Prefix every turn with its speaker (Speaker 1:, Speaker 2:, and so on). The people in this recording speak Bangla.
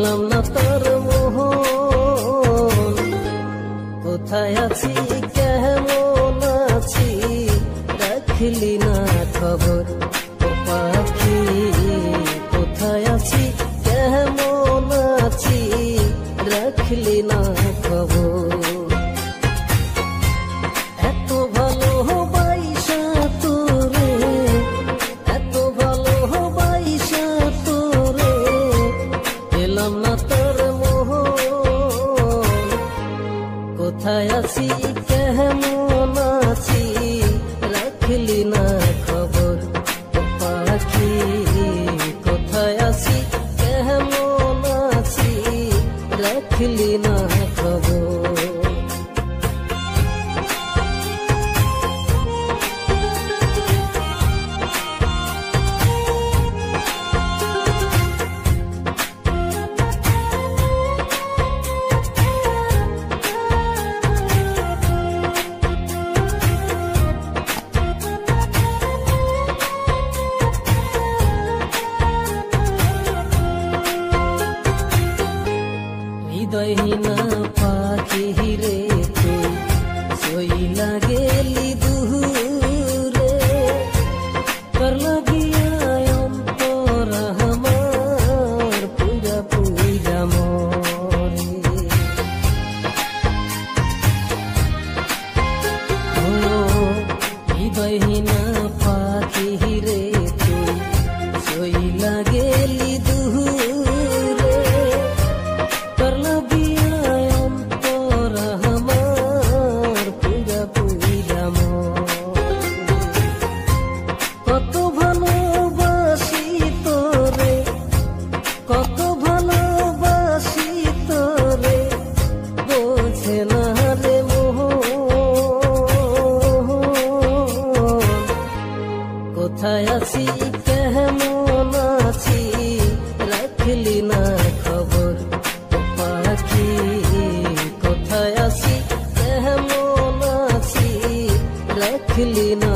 Speaker 1: পেলাম না তোর মোহন। কোথায় আছি কেমন আছি রাখলি না খবর, ও পাখি কোথায় আছি কেমন আছি রাখলি না খবর। এত ভালোবাসা তোরে, এত ভালোবাসা তোরে পেলাম না তোর মোহন। কোথায় আছি কেমন আছি রাখলি না খবর, ও পাখি কোথায় আছি কেমন আছি রাখলি না খবর। হৃদয়হীনা পাখি রে তুই সইলা গেলি দূরে, তোর লাগিয়া অন্তর আমার পুরা পুরা মরে। হৃদয়হীনা পাখি রে তুই সইলা গেলি দূরে, তোর লাগিয়া অন্তর আমার পুরা পুরা মরে। কত ভালোবাসি তোরে, কত ভালোবাসি তোরে বোঝে না রে মোহন। কোথায় আছি কেমন আছি রাখলি না খবর, ও পাখি কোথায় আছি কেমন আছি রাখলি না